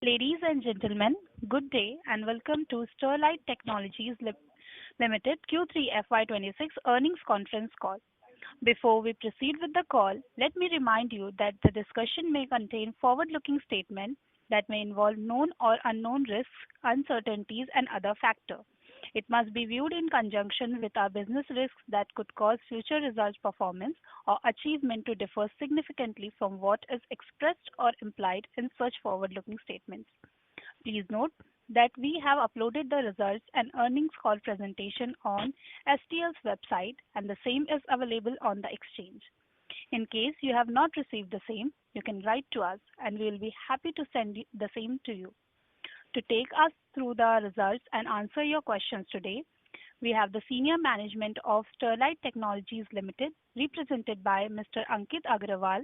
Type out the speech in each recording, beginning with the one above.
Ladies and gentlemen, good day and welcome to Sterlite Technologies Limited Q3 FY26 earnings conference call. Before we proceed with the call, let me remind you that the discussion may contain forward-looking statements that may involve known or unknown risks, uncertainties, and other factors. It must be viewed in conjunction with our business risks that could cause future results, performance, or achievement to differ significantly from what is expressed or implied in such forward-looking statements. Please note that we have uploaded the results and earnings call presentation on STL's website, and the same is available on the exchange. In case you have not received the same, you can write to us and we will be happy to send the same to you. To take us through the results and answer your questions today, we have the senior management of Sterlite Technologies Limited, represented by Mr. Ankit Agrawal,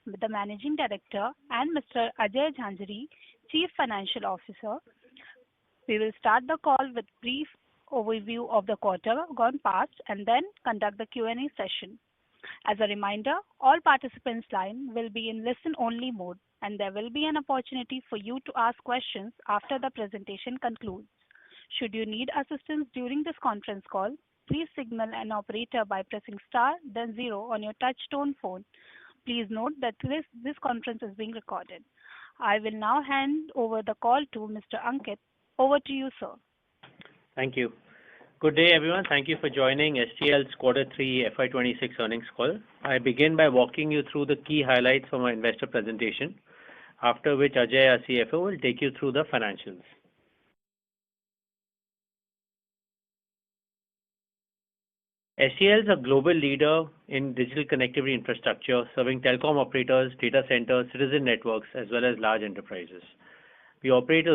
the Managing Director, and Mr. Ajay Jhanjari, Chief Financial Officer. We will start the call with brief overview of the quarter gone past and then conduct the Q&A session. As a reminder, all participants' line will be in listen-only mode, and there will be an opportunity for you to ask questions after the presentation concludes. Should you need assistance during this conference call, please signal an operator by pressing star, then zero on your touch-tone phone. Please note that this conference is being recorded. I will now hand over the call to Mr. Ankit. Over to you, sir. Thank you. Good day, everyone. Thank you for joining STL's Quarter 3 FY26 earnings call. I begin by walking you through the key highlights from our investor presentation, after which Ajay, our CFO, will take you through the financials. STL is a global leader in digital connectivity infrastructure, serving telecom operators, data centers, citizen networks, as well as large enterprises. We operate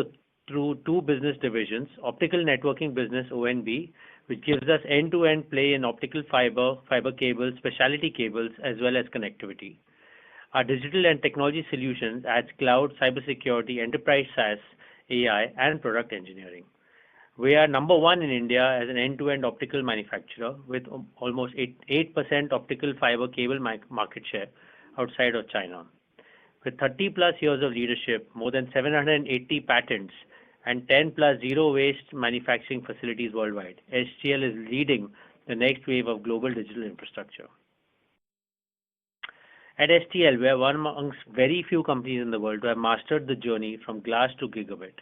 through two business divisions: optical networking business (ONB), which gives us end-to-end play in optical fiber cables, specialty cables, as well as connectivity. Our digital and technology solutions adds cloud, cybersecurity, enterprise SaaS, AI, and product engineering. We are number one in India as an end-to-end optical manufacturer with almost 8% optical fiber cable market share outside of China. With 30 plus years of leadership, more than 780 patents, and 10 plus zero waste manufacturing facilities worldwide, STL is leading the next wave of global digital infrastructure. At STL, we are one amongst very few companies in the world who have mastered the journey from glass to gigabit.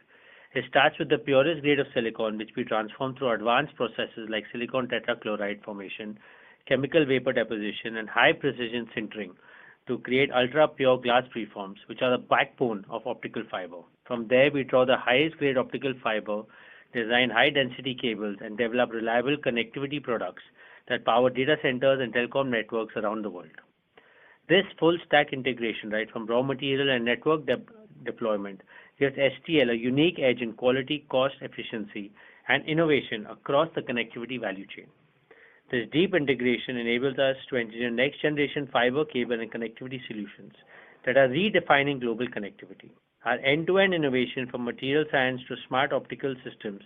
It starts with the purest grade of silicon, which we transform through advanced processes like silicon tetrachloride formation, chemical vapor deposition, and high precision sintering to create ultra-pure glass preforms, which are the backbone of optical fiber. From there, we draw the highest grade optical fiber, design high-density cables, and develop reliable connectivity products that power data centers and telecom networks around the world. This full-stack integration, right from raw material and network deployment, gives STL a unique edge in quality, cost, efficiency, and innovation across the connectivity value chain. This deep integration enables us to engineer next-generation fiber, cable, and connectivity solutions that are redefining global connectivity. Our end-to-end innovation from material science to smart optical systems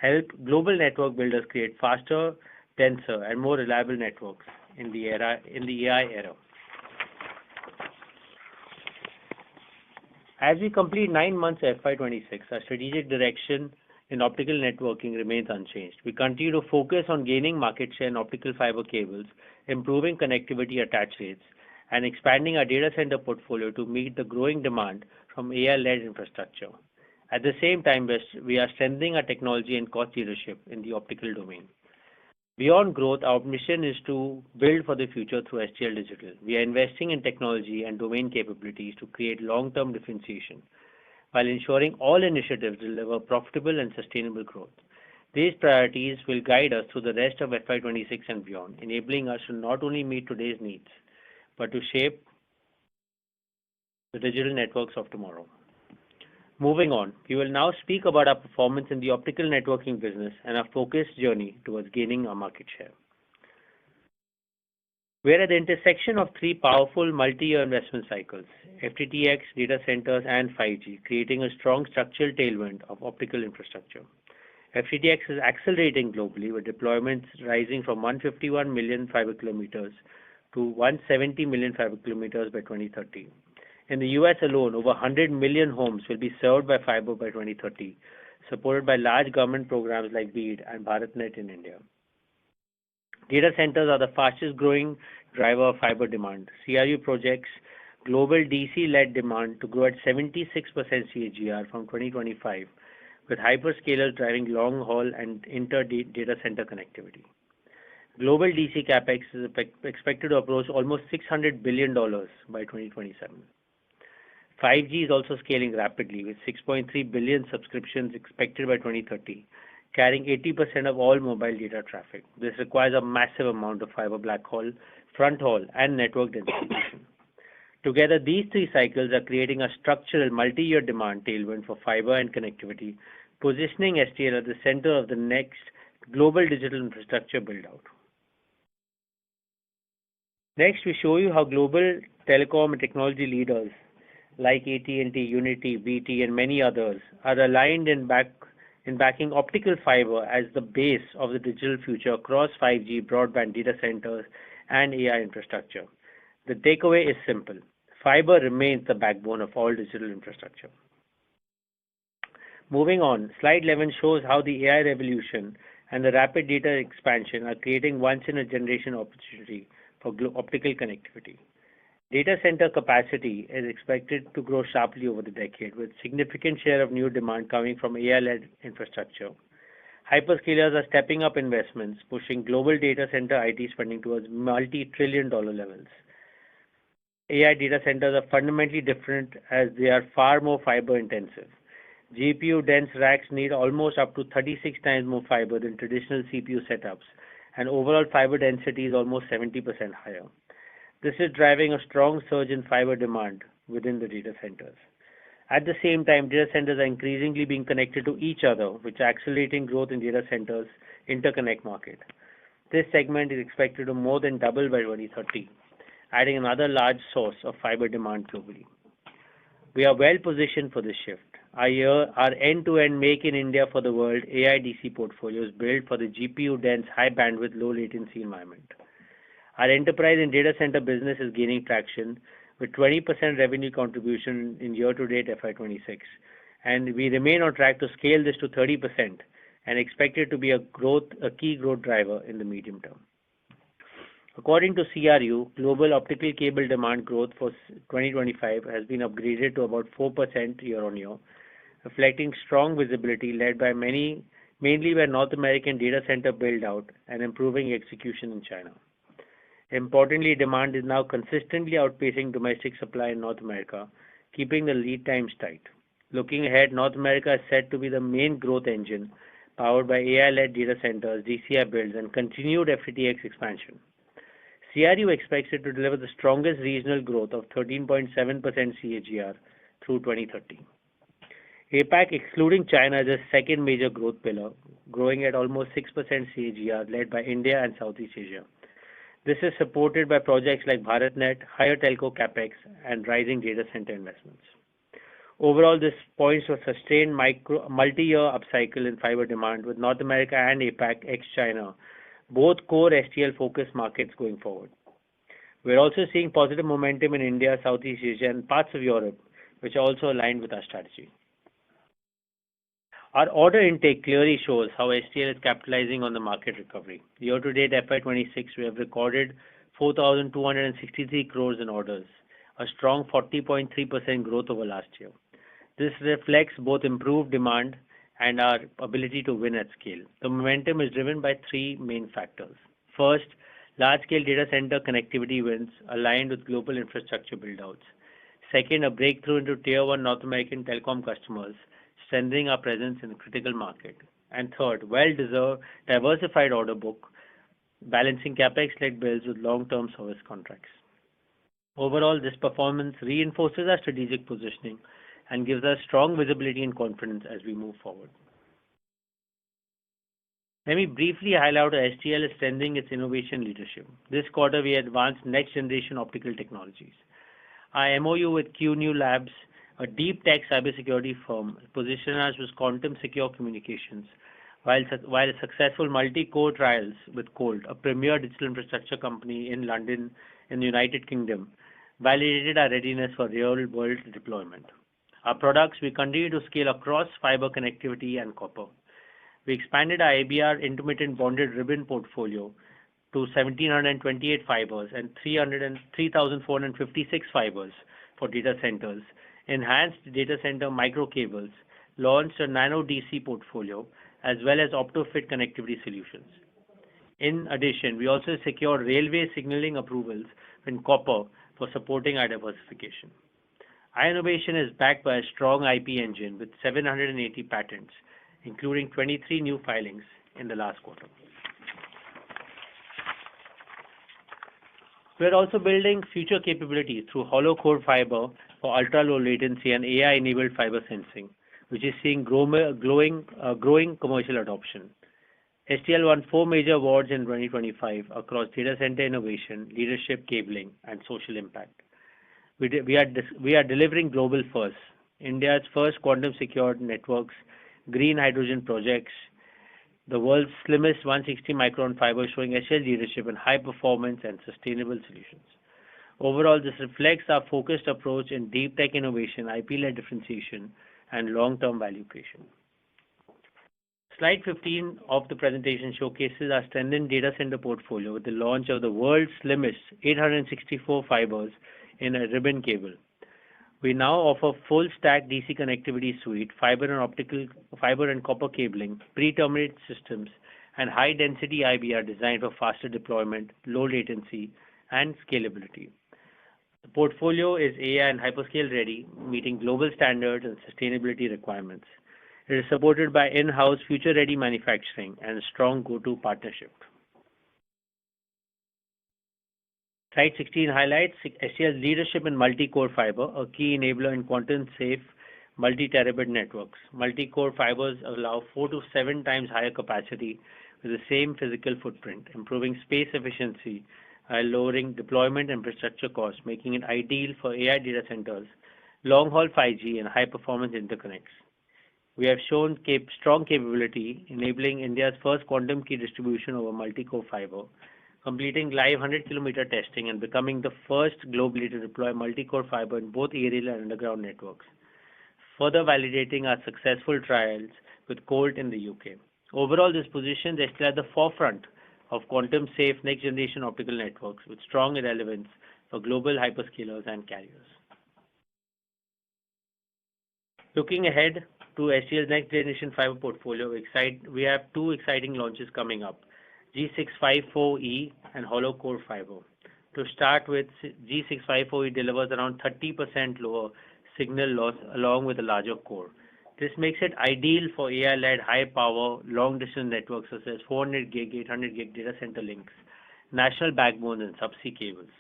help global network builders create faster, denser, and more reliable networks in the AI era. As we complete 9 months of FY26, our strategic direction in optical networking remains unchanged. We continue to focus on gaining market share in optical fiber cables, improving connectivity attach rates, and expanding our data center portfolio to meet the growing demand from AI-led infrastructure. At the same time, we are strengthening our technology and cost leadership in the optical domain. Beyond growth, our mission is to build for the future through STL Digital. We are investing in technology and domain capabilities to create long-term differentiation, while ensuring all initiatives deliver profitable and sustainable growth. These priorities will guide us through the rest of FY26 and beyond, enabling us to not only meet today's needs, but to shape the digital networks of tomorrow. Moving on, we will now speak about our performance in the optical networking business and our focused journey towards gaining our market share. We are at the intersection of three powerful multi-year investment cycles: FTTX, data centers, and 5G, creating a strong structural tailwind of optical infrastructure. FTTX is accelerating globally, with deployments rising from 151 million fiber kilometers to 170 million fiber kilometers by 2030. In the US alone, over 100 million homes will be served by fiber by 2030, supported by large government programs like BEAD and BharatNet in India. Data centers are the fastest growing driver of fiber demand. CRU projects global DC-led demand to grow at 76% CAGR from 2025, with hyperscalers driving long-haul and inter-data center connectivity. Global DC capex is expected to approach almost $600 billion by 2027. 5G is also scaling rapidly, with 6.3 billion subscriptions expected by 2030, carrying 80% of all mobile data traffic. This requires a massive amount of fiber backhaul, fronthaul, and network densification. Together, these three cycles are creating a structural multi-year demand tailwind for fiber and connectivity, positioning STL at the center of the next global digital infrastructure build-out. Next, we show you how global telecom and technology leaders like AT&T, Unity, BT, and many others are aligned in backing optical fiber as the base of the digital future across 5G, broadband, data centers, and AI infrastructure. The takeaway is simple. Fiber remains the backbone of all digital infrastructure. Moving on, slide 11 shows how the AI revolution and the rapid data expansion are creating once-in-a-generation opportunity for optical connectivity. Data center capacity is expected to grow sharply over the decade, with significant share of new demand coming from AI-led infrastructure. Hyperscalers are stepping up investments, pushing global data center IT spending towards multi-trillion-dollar levels. AI data centers are fundamentally different as they are far more fiber-intensive. GPU-dense racks need almost up to 36 times more fiber than traditional CPU setups, and overall fiber density is almost 70% higher. This is driving a strong surge in fiber demand within the data centers. At the same time, data centers are increasingly being connected to each other, which is accelerating growth in data centers' interconnect market. This segment is expected to more than double by 2030, adding another large source of fiber demand globally. We are well positioned for this shift. Our end-to-end Make in India for the World AI DC portfolio is built for the GPU-dense, high-bandwidth, low-latency environment. Our enterprise and data center business is gaining traction with 20% revenue contribution in year-to-date FY26, and we remain on track to scale this to 30% and expect it to be a key growth driver in the medium term. According to CRU, global optical cable demand growth for 2025 has been upgraded to about 4% year-on-year, reflecting strong visibility led by mainly by North American data center build-out and improving execution in China. Importantly, demand is now consistently outpacing domestic supply in North America, keeping the lead times tight. Looking ahead, North America is set to be the main growth engine, powered by AI-led data centers, DCI builds, and continued FTTX expansion. CRU expects it to deliver the strongest regional growth of 13.7% CAGR through 2030. APAC, excluding China, is the second major growth pillar, growing at almost 6% CAGR, led by India and Southeast Asia. This is supported by projects like BharatNet, higher telco capex, and rising data center investments. Overall, this points to a sustained multi-year upcycle in fiber demand, with North America and APAC ex-China, both core STL-focused markets going forward. We're also seeing positive momentum in India, Southeast Asia, and parts of Europe, which are also aligned with our strategy. Our order intake clearly shows how STL is capitalizing on the market recovery. Year-to-date FY26, we have recorded 4,263 crores in orders, a strong 40.3% growth over last year. This reflects both improved demand and our ability to win at scale. The momentum is driven by three main factors. First, large-scale data center connectivity wins aligned with global infrastructure build-outs. Second, a breakthrough into Tier 1 North American telecom customers, strengthening our presence in the critical market. And third, well-deserved, diversified order book, balancing capex-led builds with long-term service contracts. Overall, this performance reinforces our strategic positioning and gives us strong visibility and confidence as we move forward. Let me briefly highlight how STL is strengthening its innovation leadership. This quarter, we advanced next-generation optical technologies. Our MOU with QNew Labs, a deep tech cybersecurity firm, positioned us with quantum secure communications, while a successful multi-core trials with Colt, a premier digital infrastructure company in London, in the United Kingdom, validated our readiness for real-world deployment. Our products, we continue to scale across fiber connectivity and copper. We expanded our ABR intermittent bonded ribbon portfolio to 1,728 fibers and 3,456 fibers for data centers, enhanced data center micro cables, launched a nano DC portfolio, as well as OptoFit connectivity solutions. In addition, we also secured railway signaling approvals in copper for supporting our diversification. Our innovation is backed by a strong IP engine with 780 patents, including 23 new filings in the last quarter. We are also building future capabilities through hollow core fiber for ultra-low latency and AI-enabled fiber sensing, which is seeing growing commercial adoption. STL won 4 major awards in 2025 across data center innovation, leadership, cabling, and social impact. We are delivering global first, India's first quantum secured networks, green hydrogen projects, the world's slimmest 160 micron fiber, showing STL leadership in high performance and sustainable solutions. Overall, this reflects our focused approach in deep tech innovation, IP-led differentiation, and long-term value creation. Slide 15 of the presentation showcases our strengthened data center portfolio with the launch of the world's slimmest 864 fibers in a ribbon cable. We now offer full stack DC connectivity suite, fiber and copper cabling, pre-terminate systems, and high density IBR designed for faster deployment, low latency, and scalability. The portfolio is AI and hyperscale ready, meeting global standards and sustainability requirements. It is supported by in-house future-ready manufacturing and a strong go-to partnership. Slide 16 highlights STL's leadership in multi-core fiber, a key enabler in quantum-safe multi-terabit networks. Multi-core fibers allow 4 to 7 times higher capacity with the same physical footprint, improving space efficiency while lowering deployment and infrastructure costs, making it ideal for AI data centers, long-haul 5G, and high-performance interconnects. We have shown strong capability, enabling India's first quantum key distribution over multi-core fiber, completing live 100-kilometer testing and becoming the first globally to deploy multi-core fiber in both aerial and underground networks, further validating our successful trials with Colt in the UK. Overall, this positions STL at the forefront of quantum-safe next-generation optical networks with strong relevance for global hyperscalers and carriers. Looking ahead to STL's next-generation fiber portfolio, we have 2 exciting launches coming up, G654E and hollow core fiber. To start with, G654E delivers around 30% lower signal loss along with a larger core. This makes it ideal for AI-led high-power, long-distance networks such as 400 gig, 800 gig data center links, national backbones, and subsea cables.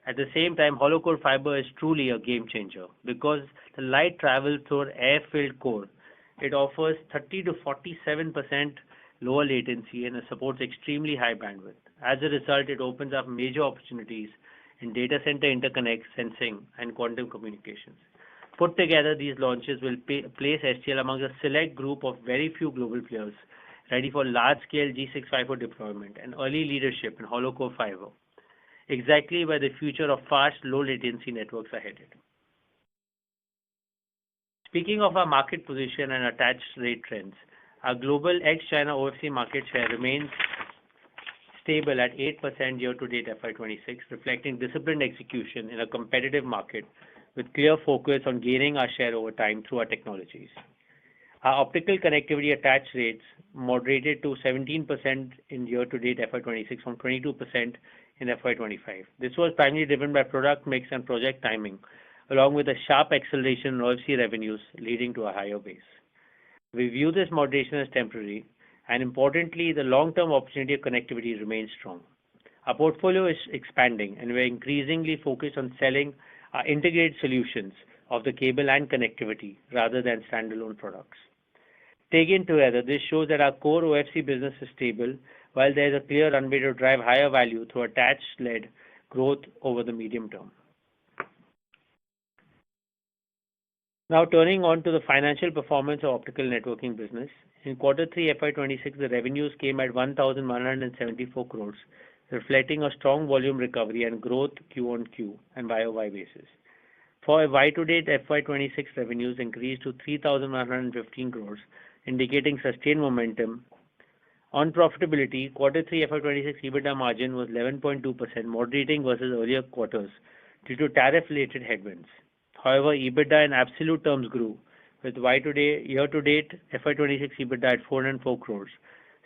At the same time, hollow core fiber is truly a game changer because the light travels through an air-filled core. It offers 30 to 47% lower latency and supports extremely high bandwidth. As a result, it opens up major opportunities in data center interconnect, sensing, and quantum communications. Put together, these launches will place STL among a select group of very few global players ready for large-scale G654 deployment and early leadership in hollow core fiber, exactly where the future of fast, low-latency networks are headed. Speaking of our market position and attach rate trends, our global ex-China OFC market share remains stable at 8% year-to-date FY26, reflecting disciplined execution in a competitive market with clear focus on gaining our share over time through our technologies. Our optical connectivity attach rates moderated to 17% in year-to-date FY26 from 22% in FY25. This was primarily driven by product mix and project timing, along with a sharp acceleration in OFC revenues leading to a higher base. We view this moderation as temporary, and importantly, the long-term opportunity of connectivity remains strong. Our portfolio is expanding, and we're increasingly focused on selling our integrated solutions of the cable and connectivity rather than standalone products. Taken together, this shows that our core OFC business is stable, while there is a clear runway to drive higher value through attached-led growth over the medium term. Now turning on to the financial performance of optical networking business. In Q3 FY26, the revenues came at 1,174 crores, reflecting a strong volume recovery and growth Q-on-Q and Y-o-Y basis. For Y-to-date, FY26 revenues increased to 3,115 crores, indicating sustained momentum. On profitability, Q3 FY26 EBITDA margin was 11.2%, moderating versus earlier quarters due to tariff-related headwinds. However, EBITDA in absolute terms grew, with year-to-date FY26 EBITDA at 404 crores,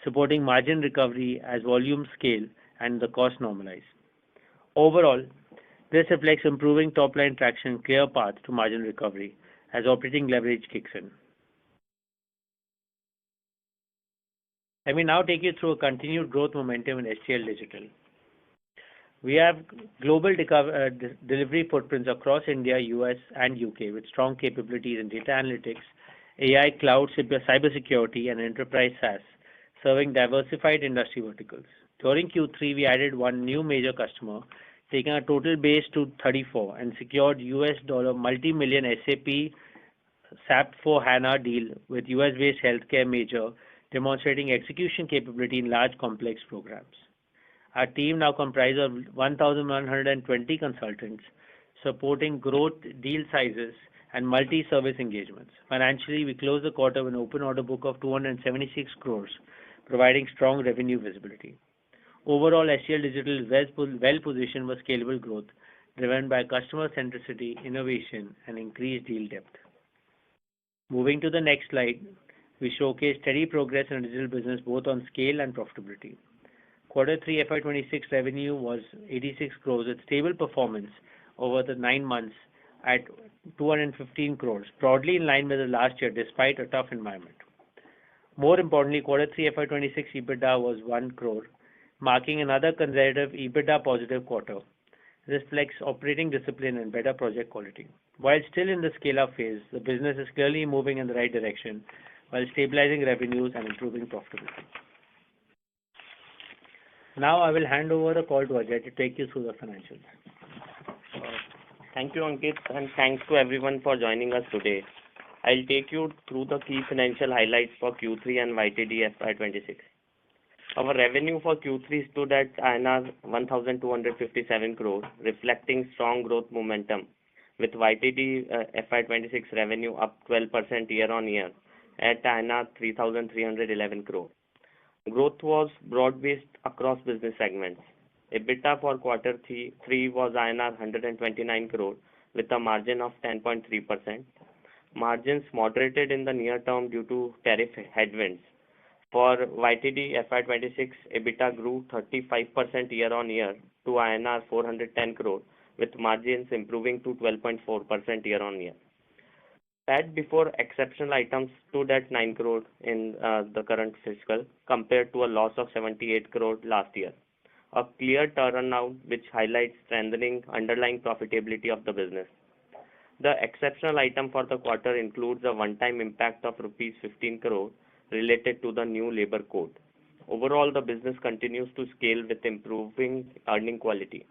supporting margin recovery as volumes scale and the cost normalize. Overall, this reflects improving top-line traction and clear path to margin recovery as operating leverage kicks in. Let me now take you through a continued growth momentum in STL Digital. We have global delivery footprints across India, US, and UK with strong capabilities in data analytics, AI, cloud, cybersecurity, and enterprise SaaS, serving diversified industry verticals. During Q3, we added one new major customer, taking our total base to 34, and secured US dollar multi-million SAP for HANA deal with US-based healthcare major, demonstrating execution capability in large complex programs. Our team now comprises of 1,120 consultants, supporting growth deal sizes and multi-service engagements. Financially, we closed the quarter with an open order book of 276 crores, providing strong revenue visibility. Overall, STL Digital is well-positioned for scalable growth, driven by customer centricity, innovation, and increased deal depth. Moving to the next slide, we showcase steady progress in digital business both on scale and profitability. Q3 FY26 revenue was 86 crores with stable performance over the 9 months at 215 crores, broadly in line with the last year despite a tough environment. More importantly, Q3 FY26 EBITDA was 1 crore, marking another consecutive EBITDA positive quarter. This reflects operating discipline and better project quality. While still in the scale-up phase, the business is clearly moving in the right direction while stabilizing revenues and improving profitability. Now I will hand over the call to Ajay to take you through the financials. Thank you, Ankit, and thanks to everyone for joining us today. I'll take you through the key financial highlights for Q3 and YTD FY26. Our revenue for Q3 stood at INR 1,257 crore, reflecting strong growth momentum, with YTD FY26 revenue up 12% year-on-year at INR 3,311 crore. Growth was broad-based across business segments. EBITDA for Q3 was INR 129 crore with a margin of 10.3%. Margins moderated in the near term due to tariff headwinds. For YTD FY26, EBITDA grew 35% year-on-year to INR 410 crore, with margins improving to 12.4% year-on-year. PAT before exceptional items stood at 9 crore in the current fiscal, compared to a loss of 78 crore last year. A clear turnaround which highlights strengthening underlying profitability of the business. The exceptional item for the quarter includes a one-time impact of rupees 15 crore related to the new labor code. Overall, the business continues to scale with improving earning quality.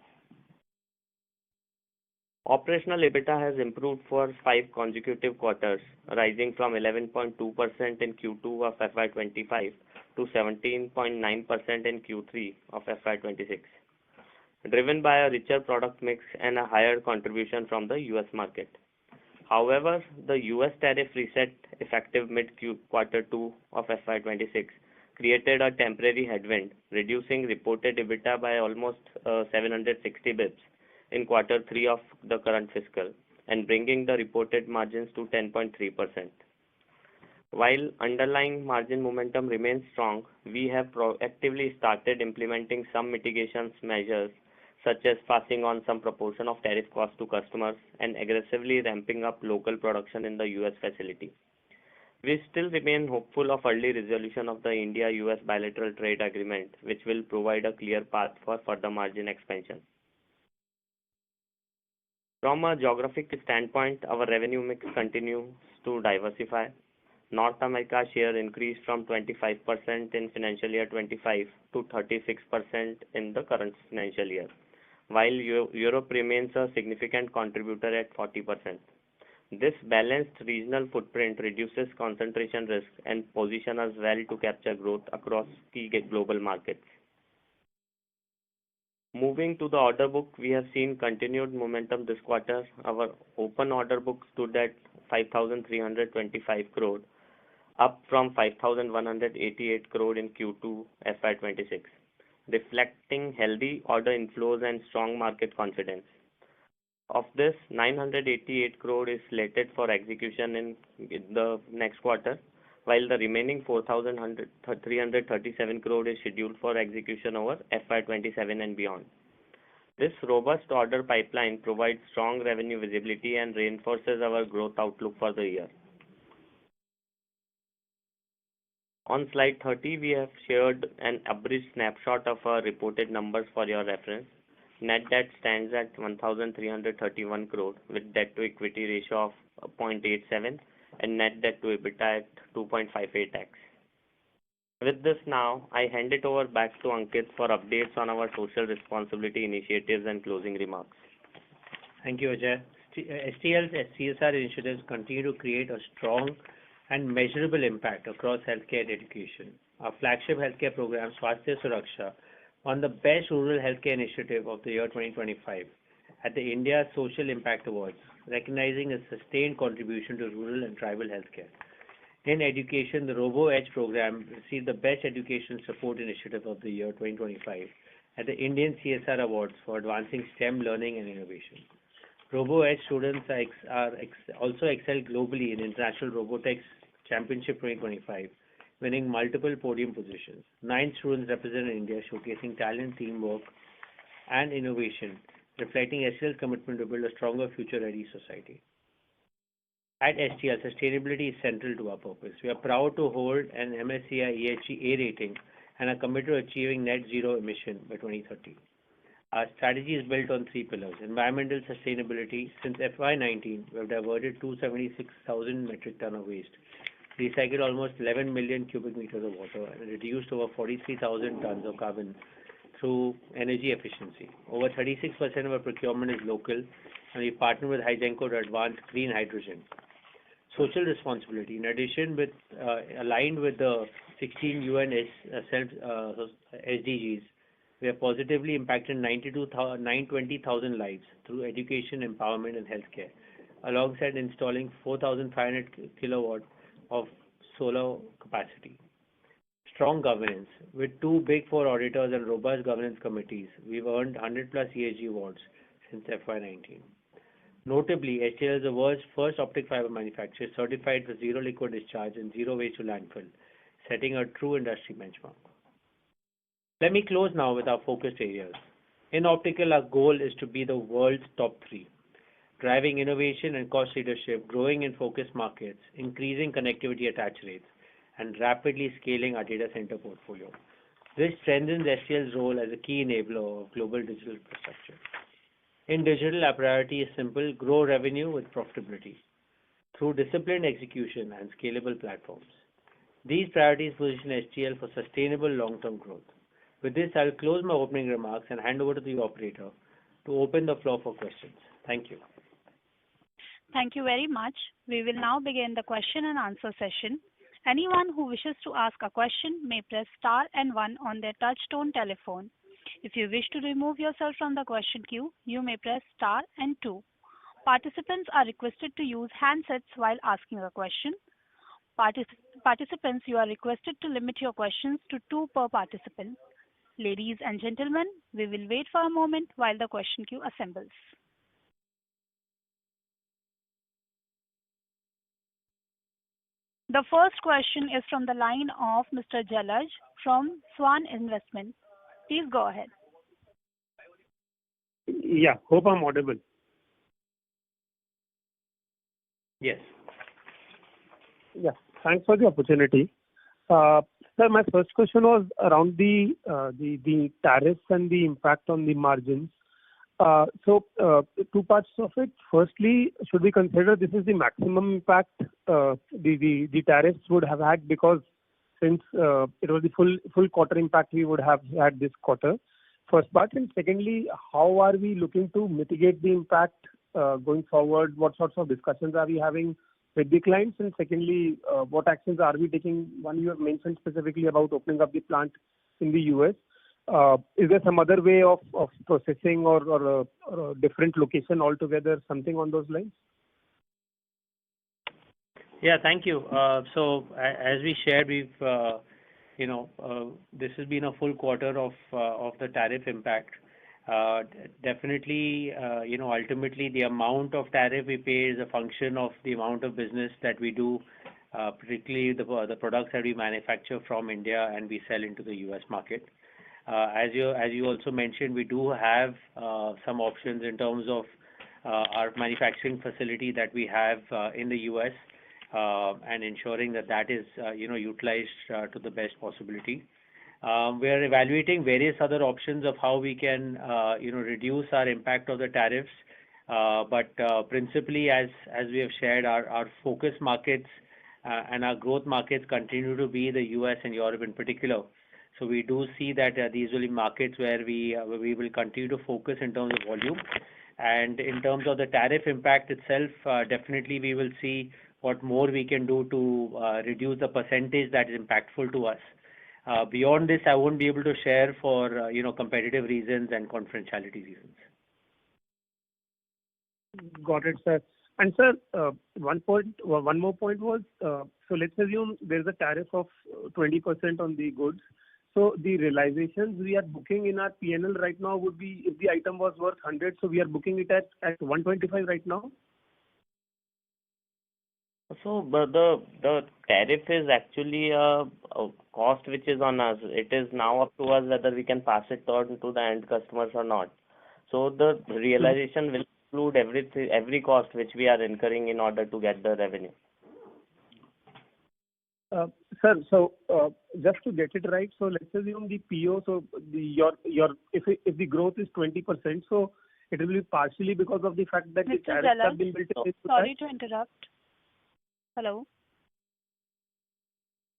Operational EBITDA has improved for 5 consecutive quarters, rising from 11.2% in Q2 of FY25 to 17.9% in Q3 of FY26, driven by a richer product mix and a higher contribution from the US market. However, the US tariff reset effective mid-Q2 of FY26 created a temporary headwind, reducing reported EBITDA by almost 760 bps in Q3 of the current fiscal and bringing the reported margins to 10.3%. While underlying margin momentum remains strong, we have proactively started implementing some mitigation measures such as passing on some proportion of tariff costs to customers and aggressively ramping up local production in the US facility. We still remain hopeful of early resolution of the India-US bilateral trade agreement, which will provide a clear path for further margin expansion. From a geographic standpoint, our revenue mix continues to diversify. North America share increased from 25% in financial year 25 to 36% in the current financial year, while Europe remains a significant contributor at 40%. This balanced regional footprint reduces concentration risk and positions us well to capture growth across key global markets. Moving to the order book, we have seen continued momentum this quarter. Our open order book stood at 5,325 crore, up from 5,188 crore in Q2 FY26, reflecting healthy order inflows and strong market confidence. Of this, 988 crore is slated for execution in the next quarter, while the remaining 4,337 crore is scheduled for execution over FY27 and beyond. This robust order pipeline provides strong revenue visibility and reinforces our growth outlook for the year. On slide 30, we have shared an abridged snapshot of our reported numbers for your reference. Net debt stands at 1,331 crore with debt to equity ratio of 0.87 and net debt to EBITDA at 2.58x. With this now, I hand it over back to Ankit for updates on our social responsibility initiatives and closing remarks. Thank you, Ajay. STL's CSR initiatives continue to create a strong and measurable impact across healthcare and education. Our flagship healthcare program, Swasthya Suraksha, won the Best Rural Healthcare Initiative of the year 2025 at the India Social Impact Awards, recognizing a sustained contribution to rural and tribal healthcare. In education, the RoboEdge program received the Best Education Support Initiative of the year 2025 at the Indian CSR Awards for advancing STEM learning and innovation. RoboEdge students also excelled globally in International Robotics Championship 2025, winning multiple podium positions. 9 students represented India, showcasing talent, teamwork, and innovation, reflecting STL's commitment to build a stronger future-ready society. At STL, sustainability is central to our purpose. We are proud to hold an MSCI ESG A rating and are committed to achieving net zero emission by 2030. Our strategy is built on 3 pillars. Environmental sustainability. Since FY19, we have diverted 276,000 metric ton of waste, recycled almost 11 million cubic meters of water, and reduced over 43,000 tons of carbon through energy efficiency. Over 36% of our procurement is local, and we partner with Hygenco to advance green hydrogen. Social responsibility. In addition, aligned with the 16 UN SDGs, we have positively impacted 920,000 lives through education, empowerment, and healthcare, alongside installing 4,500 kilowatt of solar capacity. Strong governance. With 2 Big Four auditors and robust governance committees, we've earned 100+ ESG awards since FY19. Notably, STL is the world's first optic fiber manufacturer certified for zero liquid discharge and zero waste to landfill, setting a true industry benchmark. Let me close now with our focused areas. In optical, our goal is to be the world's top 3, driving innovation and cost leadership, growing in focused markets, increasing connectivity attach rates, and rapidly scaling our data center portfolio. This strengthens STL's role as a key enabler of global digital infrastructure. In digital, our priority is simple: grow revenue with profitability through disciplined execution and scalable platforms. These priorities position STL for sustainable long-term growth. With this, I will close my opening remarks and hand over to the operator to open the floor for questions. Thank you. Thank you very much. We will now begin the question and answer session. Anyone who wishes to ask a question may press star and 1 on their touch-tone telephone. If you wish to remove yourself from the question queue, you may press star and 2. Participants are requested to use handsets while asking a question. Participants, you are requested to limit your questions to 2 per participant. Ladies and gentlemen, we will wait for a moment while the question queue assembles. The first question is from the line of Mr. Jalaj from Swan Investment. Please go ahead. Yeah, hope I'm audible. Yes. Yeah, thanks for the opportunity. Sir, my first question was around the tariffs and the impact on the margins. So, 2 parts of it. Firstly, should we consider this is the maximum impact the tariffs would have had, because since it was the full quarter impact we would have had this quarter? First part. And secondly, how are we looking to mitigate the impact going forward? What sorts of discussions are we having with the clients? And secondly, what actions are we taking? One, you have mentioned specifically about opening up the plant in the US. is there some other way of processing or a different location altogether, something on those lines? Yeah, thank you. So as we shared, we've this has been a full quarter of the tariff impact. Definitely, ultimately the amount of tariff we pay is a function of the amount of business that we do, particularly the products that we manufacture from India and we sell into the US market. As you also mentioned, we do have some options in terms of our manufacturing facility that we have in the US, and ensuring that is utilized to the best possibility. We are evaluating various other options of how we can reduce our impact of the tariffs, but principally, as we have shared, our focus markets and our growth markets continue to be the US and Europe in particular. So we do see that these will be markets where we will continue to focus in terms of volume. And in terms of the tariff impact itself, definitely we will see what more we can do to reduce the percentage that is impactful to us. Beyond this, I won't be able to share for competitive reasons and confidentiality reasons. Got it, sir. And sir, one more point was, so let's assume there's a tariff of 20% on the goods. So the realizations we are booking in our P&L right now would be, if the item was worth 100, so we are booking it at 125 right now? So the tariff is actually a cost which is on us. It is now up to us whether we can pass it on to the end customers or not. So the realization will include every cost which we are incurring in order to get the revenue. Sir, so just to get it right, so let's assume the PO, so if the growth is 20%, so it will be partially because of the fact that the tariffs have been built in. Sorry to interrupt. Hello.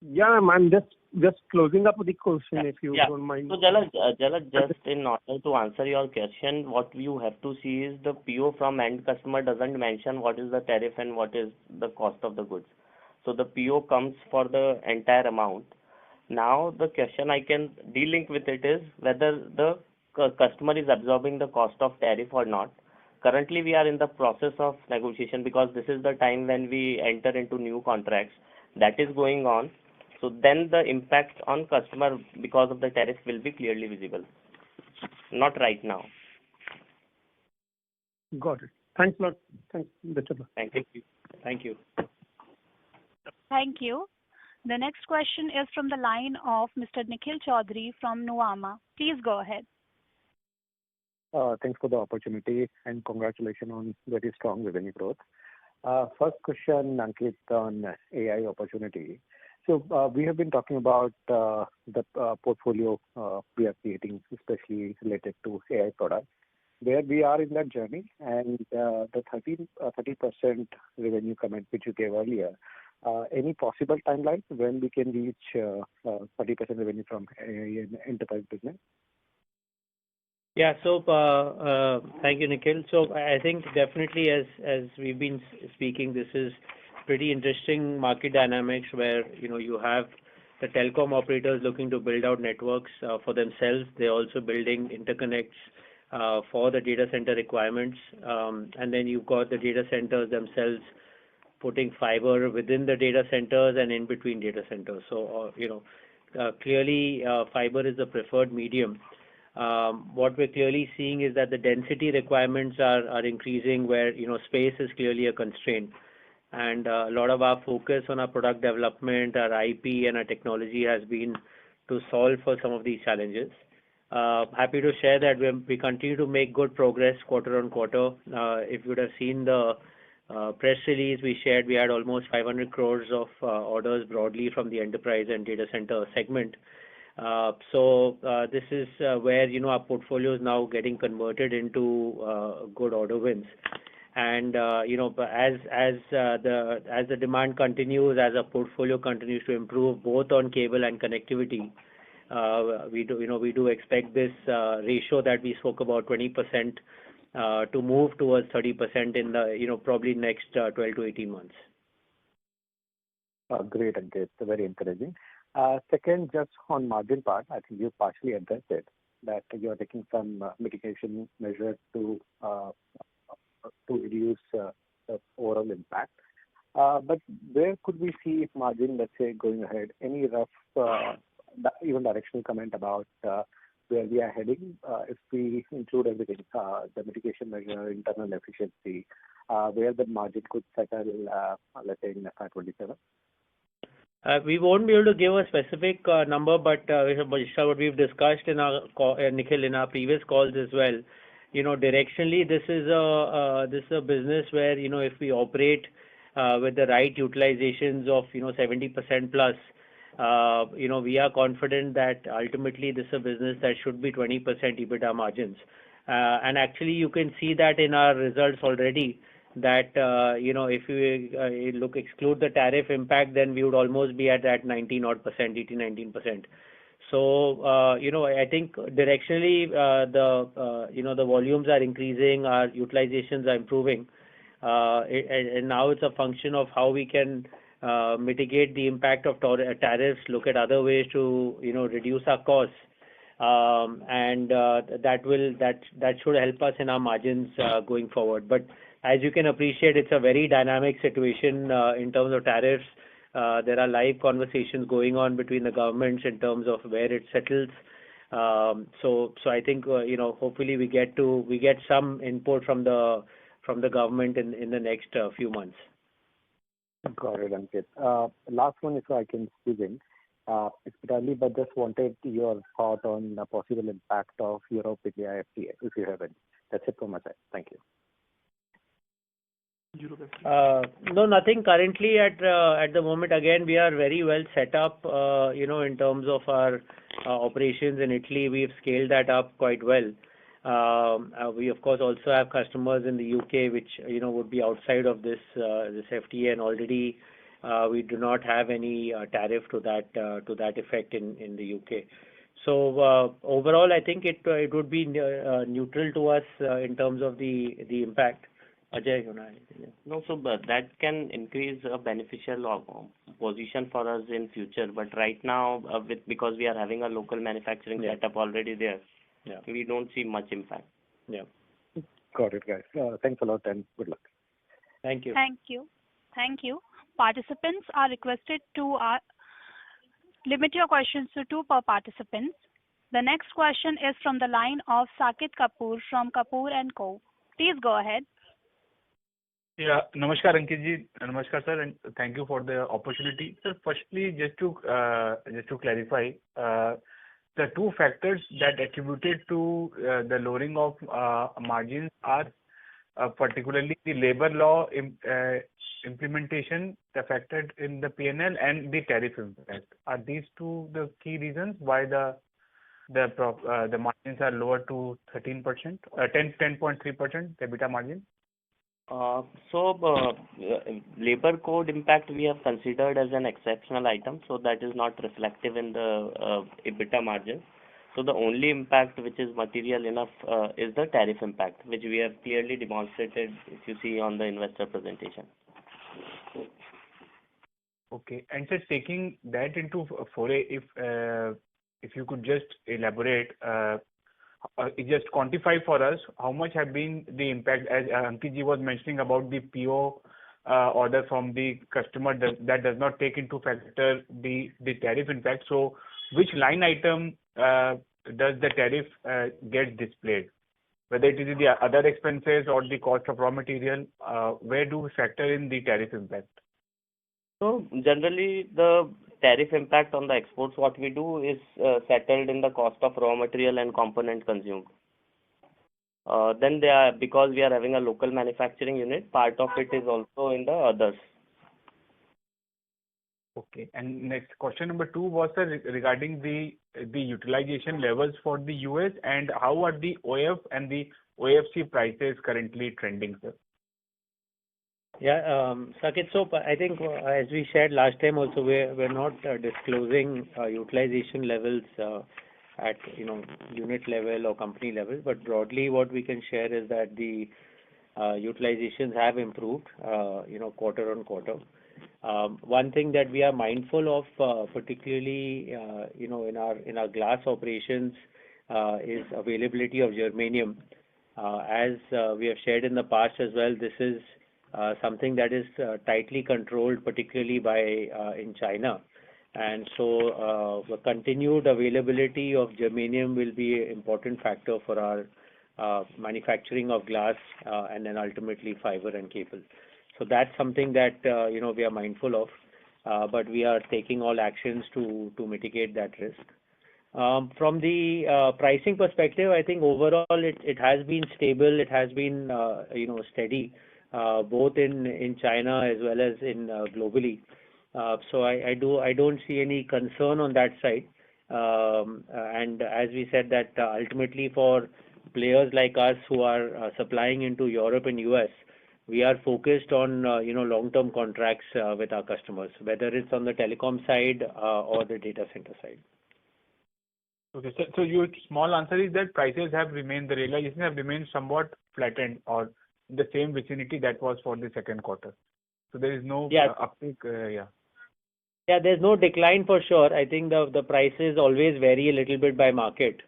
Yeah, I'm just closing up the question, if you don't mind. So Jalaj, just in order to answer your question, what you have to see is the PO from end customer doesn't mention what is the tariff and what is the cost of the goods. So the PO comes for the entire amount. Now the question I can de-link with it is whether the customer is absorbing the cost of tariff or not. Currently, we are in the process of negotiation because this is the time when we enter into new contracts. That is going on. So then the impact on customer because of the tariff will be clearly visible. Not right now. Got it. Thanks a lot. Thanks. Thank you. Thank you. Thank you. The next question is from the line of Mr. Nikhil Chaudhary from Nuvama. Please go ahead. Thanks for the opportunity and congratulations on very strong revenue growth. First question, Ankit, on AI opportunity. So we have been talking about the portfolio we are creating, especially related to AI products. Where we are in that journey, and the 30% revenue comment which you gave earlier, any possible timeline when we can reach 30% revenue from AI in enterprise business? Yeah, so thank you, Nikhil. So I think definitely as we've been speaking, this is pretty interesting market dynamics where you have the telecom operators looking to build out networks for themselves. They're also building interconnects for the data center requirements, and then you've got the data centers themselves putting fiber within the data centers and in between data centers. So clearly fiber is the preferred medium. What we're clearly seeing is that the density requirements are increasing where space is clearly a constraint, and a lot of our focus on our product development, our IP and our technology has been to solve for some of these challenges. Happy to share that we continue to make good progress quarter on quarter. If you would have seen the press release we shared, we had almost 500 crores of orders broadly from the enterprise and data center segment. So this is where our portfolio is now getting converted into good order wins. And as the demand continues, as our portfolio continues to improve both on cable and connectivity, we do expect this ratio that we spoke about, 20%, to move towards 30% in the probably next 12 to 18 months. Great, Ankit. Very encouraging. Second, just on margin part, I think you partially addressed it. that you are taking some mitigation measures to reduce the overall impact. But where could we see if margin, let's say, going ahead? Any rough, even directional comment about where we are heading if we include everything, the mitigation measure, internal efficiency, where the margin could settle, let's say, in FY27? We won't be able to give a specific number, but what we've discussed in our Nikhil, in our previous calls as well. Directionally, this is a business where if we operate with the right utilizations of 70% plus, we are confident that ultimately this is a business that should be 20% EBITDA margins. And actually, you can see that in our results already. That if you exclude the tariff impact, then we would almost be at that 19% odd, 18-19%. So I think directionally the volumes are increasing, our utilizations are improving, and now it's a function of how we can mitigate the impact of tariffs, look at other ways to reduce our costs, and that should help us in our margins going forward. But as you can appreciate, it's a very dynamic situation in terms of tariffs. There are live conversations going on between the governments in terms of where it settles. So I think hopefully we get some input from the government in the next few months. Got it, Ankit. Last one, if I can squeeze in. It's early, but just wanted your thought on the possible impact of Europe with the FTA, if you have any. That's it from my side. Thank you. No, nothing currently at the moment. Again, we are very well set up, in terms of our operations in Italy. We've scaled that up quite well. We of course also have customers in the UK, which would be outside of this FTA, and already we do not have any tariff to that effect in the UK. So overall, I think it would be neutral to us in terms of the impact. Ajay, you know anything? No, so but that can increase a beneficial position for us in future. But right now, because we are having a local manufacturing setup already there, we don't see much impact. Yeah. Got it, guys. Thanks a lot and good luck. Thank you. Thank you. Thank you. Participants are requested to limit your questions to 2 per participant. The next question is from the line of Saket Kapoor from Kapoor and Co. Please go ahead. Yeah, Namaskar Ankit ji, Namaskar sir, and thank you for the opportunity. Sir, firstly, just to clarify, the 2 factors that attributed to the lowering of margins are particularly the labor law implementation affected in the PNL and the tariff impact. Are these 2 the key reasons why the margins are lower to 13%, 10.3% EBITDA margin? Labor code impact we have considered as an exceptional item, so that is not reflective in the EBITDA margin. So the only impact which is material enough is the tariff impact, which we have clearly demonstrated if you see on the investor presentation. Okay, and so taking that into foray, if you could just elaborate, just quantify for us how much have been the impact, as Ankit ji was mentioning about the PO order from the customer that does not take into factor the tariff impact. So which line item does the tariff get displayed? Whether it is the other expenses or the cost of raw material, where do we factor in the tariff impact? So generally, the tariff impact on the exports, what we do is settled in the cost of raw material and component consumed. Then because we are having a local manufacturing unit, part of it is also in the others. Okay, and next question number 2 was regarding the utilization levels for the US, and how are the OF and the OFC prices currently trending, sir? Yeah, Saket, so I think as we shared last time also, we're not disclosing utilization levels at unit level or company level, but broadly what we can share is that the utilizations have improved quarter on quarter. One thing that we are mindful of, particularly in our glass operations, is availability of germanium. As we have shared in the past as well, this is something that is tightly controlled, particularly by in China. And so the continued availability of germanium will be an important factor for our manufacturing of glass and then ultimately fiber and cable. So that's something that we are mindful of, but we are taking all actions to mitigate that risk. From the pricing perspective, I think overall it has been stable. It has been steady, both in China as well as in globally. So I don't see any concern on that side. And as we said that ultimately for players like us who are supplying into Europe and US, we are focused on long-term contracts with our customers, whether it's on the telecom side or the data center side. Okay, so your small answer is that prices have remained, the realizations have remained somewhat flattened or in the same vicinity that was for the second quarter. So there is no uptick, Yeah, there's no decline for sure. I think the prices always vary a little bit by market.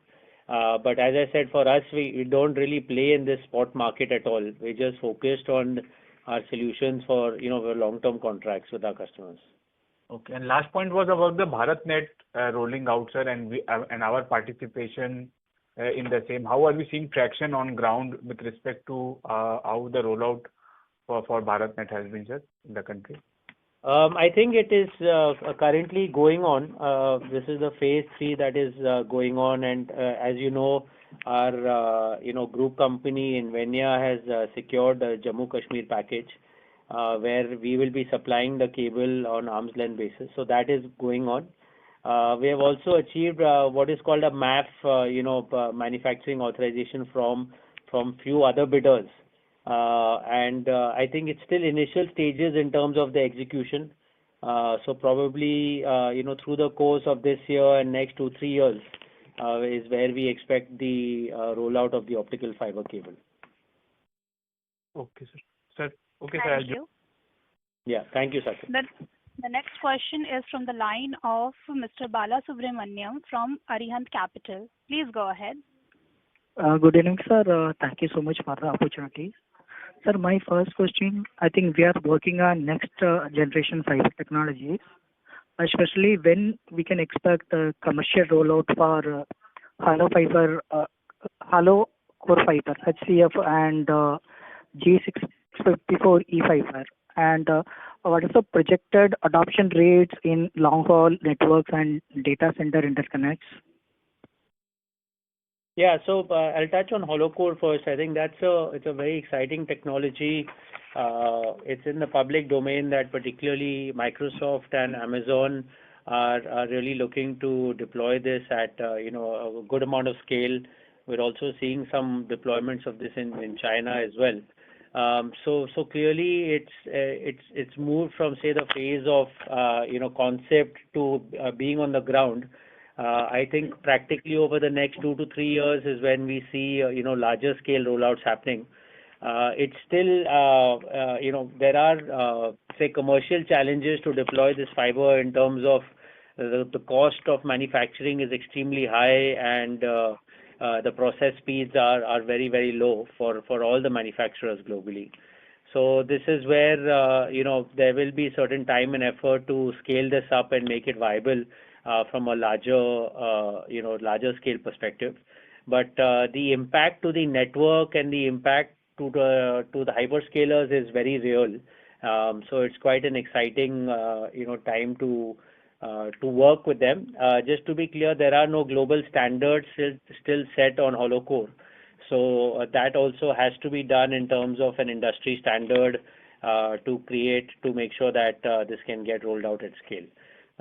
But as I said, for us, we don't really play in this spot market at all. We're just focused on our solutions for long-term contracts with our customers. Okay, and last point was about the BharatNet rolling out, sir, and our participation in the same. How are we seeing traction on ground with respect to how the rollout for BharatNet has been, sir, in the country? I think it is currently going on. This is the phase 3 that is going on, and as you know, our group company Invenia has secured a Jammu Kashmir package where we will be supplying the cable on arm's length basis. So that is going on. We have also achieved what is called a MAF, manufacturing authorization from few other bidders. And I think it's still initial stages in terms of the execution. So probably, through the course of this year and next 2-3 years is where we expect the rollout of the optical fiber cable. Okay, sir. Okay, sir. Thank you. Yeah, thank you, Saket. The next question is from the line of Mr. Bala Subramaniam from Arihant Capital. Please go ahead. Good evening, sir. Thank you so much for the opportunity. Sir, my first question, I think we are working on next generation fiber technologies, especially when we can expect commercial rollout for hollow core fiber, HCF, and G654E fiber. And what is the projected adoption rates in long haul networks and data center interconnects? Yeah, so I'll touch on hollow core first. I think it's a very exciting technology. It's in the public domain that particularly Microsoft and Amazon are really looking to deploy this at a good amount of scale. We're also seeing some deployments of this in China as well. So clearly it's moved from, say, the phase of concept to being on the ground. I think practically over the next 2 to 3 years is when we see larger scale rollouts happening. It's still there are say commercial challenges to deploy this fiber in terms of the cost of manufacturing is extremely high, and the process speeds are very, very low for all the manufacturers globally. So this is where there will be certain time and effort to scale this up and make it viable from a larger scale perspective. But the impact to the network and the impact to the hyperscalers is very real. So it's quite an exciting time to work with them. Just to be clear, there are no global standards still set on hollow core. So that also has to be done in terms of an industry standard to make sure that this can get rolled out at scale.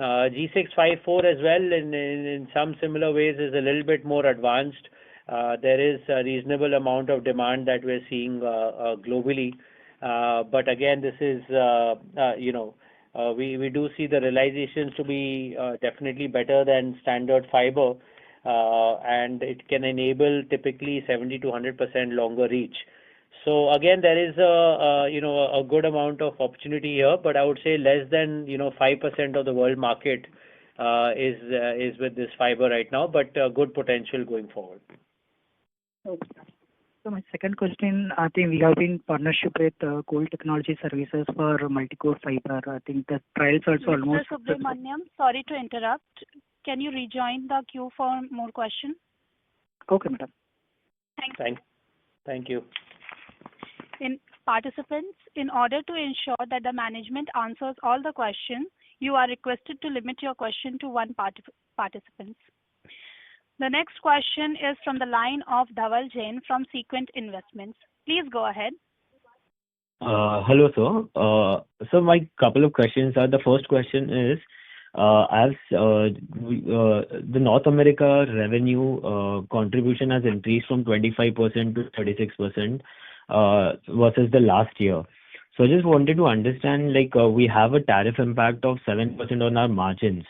G654 as well in some similar ways is a little bit more advanced. There is a reasonable amount of demand that we're seeing globally. But again, this is, we do see the realizations to be definitely better than standard fiber, and it can enable typically 70 to 100% longer reach. So again, there is a good amount of opportunity here, but I would say less than 5% of the world market is with this fiber right now, but good potential going forward. Okay. So my second question, I think we have been partnership with Coal Technology Services for multi-core fiber. I think the trials also Mr. almost. Subramaniam, sorry to interrupt. Can you rejoin the queue for more questions? Okay, madam. Thank you. Participants, in order to ensure that the management answers all the questions, you are requested to limit your question to one participant. The next question is from the line of Dhaval Jain from Sequent Investments. Please go ahead. Hello, sir. So my couple of questions are, the first question is, as the North America revenue contribution has increased from 25% to 36% versus the last year. So I just wanted to understand, like, we have a tariff impact of 7% on our margins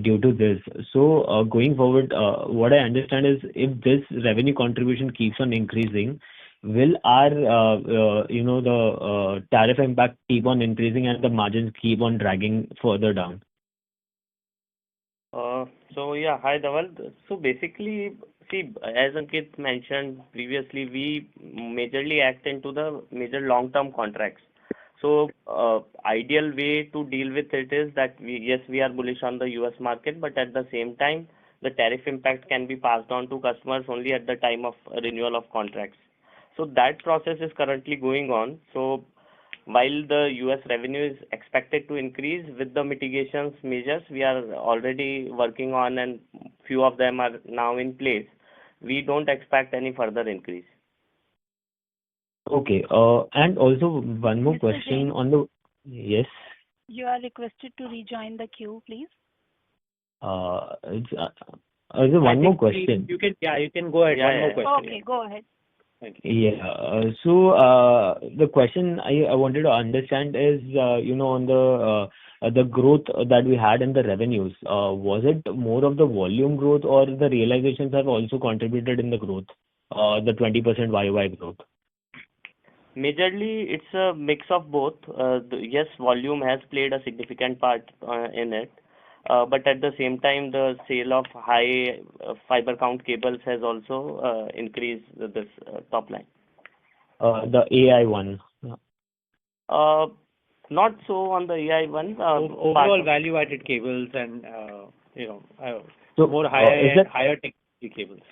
due to this. So going forward, what I understand is, if this revenue contribution keeps on increasing, will our the tariff impact keep on increasing and the margins keep on dragging further down? Hi Dhaval. So basically, see, as Ankit mentioned previously, we majorly act into the major long-term contracts. So ideal way to deal with it is that we are bullish on the US market, but at the same time, the tariff impact can be passed on to customers only at the time of renewal of contracts. So that process is currently going on. So while the US revenue is expected to increase with the mitigations measures we are already working on, and few of them are now in place, we don't expect any further increase. Okay. And also one more Mr. question Jain? on the. Yes. You are requested to rejoin the queue, please. Also one more question. You can go ahead. One more question. Okay, go ahead. Thank you. Yeah. So the question I wanted to understand is, on the growth that we had in the revenues, was it more of the volume growth, or the realizations have also contributed in the growth, the 20% YOY growth? Majorly, it's a mix of both. Yes, volume has played a significant part in it, but at the same time, the sale of high fiber count cables has also increased this top line. The AI one. Not so on the AI one. Overall value-added cables and So, more is higher higher technology cables.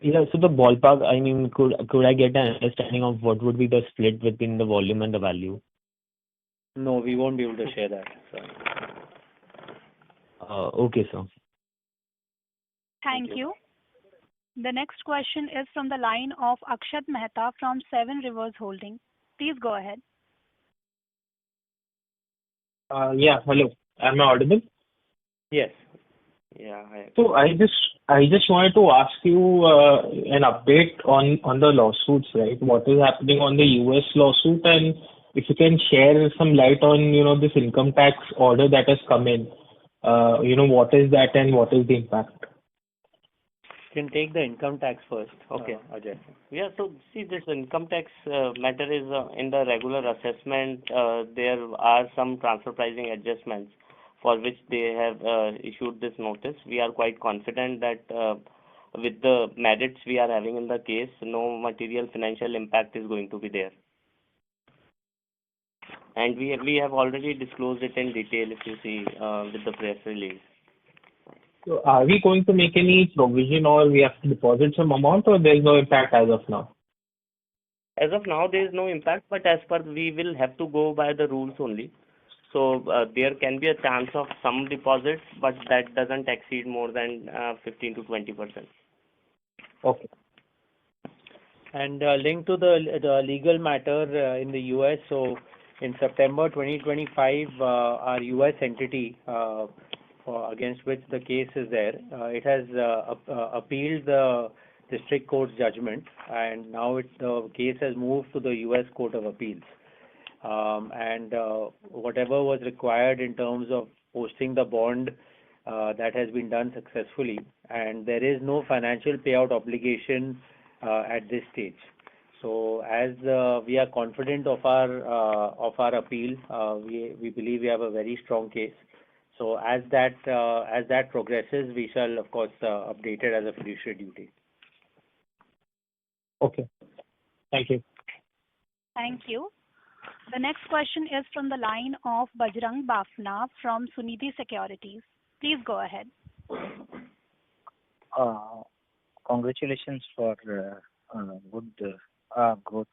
Yeah, so the ballpark, I mean, could I get an understanding of what would be the split between the volume and the value? No, we won't be able to share that. Sorry. Okay, sir. Thank you. The next question is from the line of Akshat Mehta from Seven Rivers Holding. Please go ahead. Yeah, hello. Am I audible? Yes. Yeah. Hi. So I just wanted to ask you an update on the lawsuits, right? What is happening on the US lawsuit, and if you can share some light on this income tax order that has come in. What is that and what is the impact? You can take the income tax first. Okay. Ajay. Yeah, so see, this income tax matter is in the regular assessment. There are some transfer pricing adjustments for which they have issued this notice. We are quite confident that with the merits we are having in the case, no material financial impact is going to be there. And we have already disclosed it in detail, if you see with the press release. So are we going to make any provision, or we have to deposit some amount, or there is no impact as of now? As of now, there is no impact, but as per we will have to go by the rules only. So there can be a chance of some deposits, but that doesn't exceed more than 15 to 20%. Okay. And linked to the legal matter in the US, so in September 2025, our US entity against which the case is there, it has appealed the district court's judgment, and now the case has moved to the US Court of Appeals. And whatever was required in terms of posting the bond, that has been done successfully, and there is no financial payout obligation at this stage. So as we are confident of our appeal, we believe we have a very strong case, So as that progresses, we shall of course update it as a fiduciary duty. Okay. Thank you. Thank you. The next question is from the line of Bajrang Bafna from Sunidhi Securities. Please go ahead. Congratulations for good growth.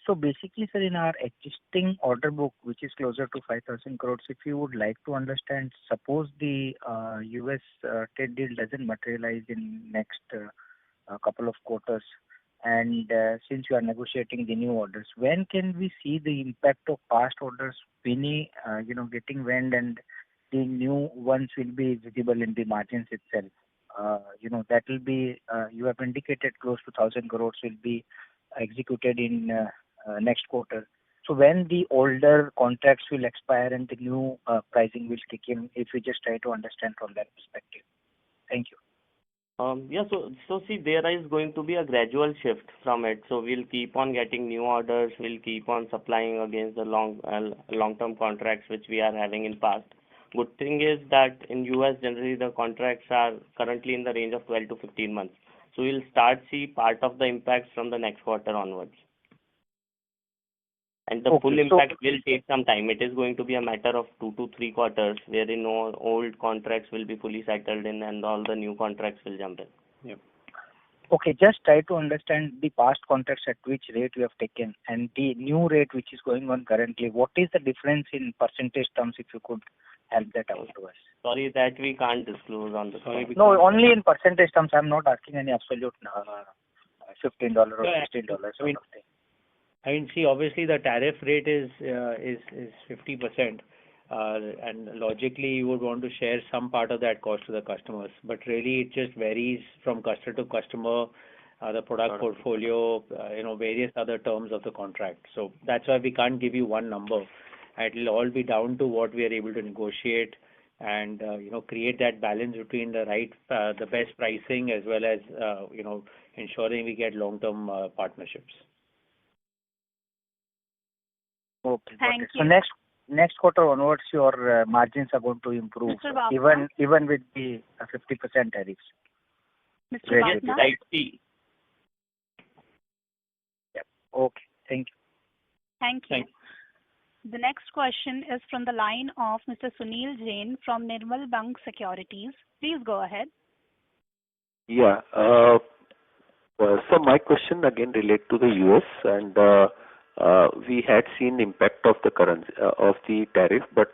So basically, sir, in our existing order book, which is closer to 5,000 crores, if you would like to understand, suppose the US trade deal doesn't materialize in next couple of quarters, and since you are negotiating the new orders, when can we see the impact of past orders getting went, and the new ones will be visible in the margins itself? That will be, you have indicated close to 1,000 crores will be executed in next quarter. So when the older contracts will expire and the new pricing will kick in, if we just try to understand from that perspective. Thank you. So see, there is going to be a gradual shift from it. So we'll keep on getting new orders. We'll keep on supplying against the long-term contracts which we are having in past. Good thing is that in US generally the contracts are currently in the range of 12 to 15 months. So we'll start see part of the impacts from the next quarter onwards. And the full impact will take some time. It is going to be a matter of 2 to 3 quarters wherein all old contracts will be fully settled in and all the new contracts will jump in. Yep. Okay, just try to understand the past contracts at which rate you have taken and the new rate which is going on currently. What is the difference in percentage terms, if you could help that out to us? Sorry, that we can't disclose on the call. No, only in percentage terms. I'm not asking any absolute $15 or $16 sort of thing. I mean, see, obviously the tariff rate is 50%, and logically you would want to share some part of that cost to the customers. But really, it just varies from customer to customer, the product portfolio, various other terms of the contract. So that's why we can't give you one number. It will all be down to what we are able to negotiate and create that balance between the best pricing as well as ensuring we get long-term partnerships. Okay. Thank you. So next quarter onwards, your margins are going to improve, Mr. Bafna? even with the 50% tariffs. Mr. Bafna? Yep. Okay. Thank you. Thank you. The next question is from the line of Mr. Sunil Jain from Nirmal Bang Securities. Please go ahead. Yeah. So my question again relate to the US, and we had seen impact of the currency of the tariff, but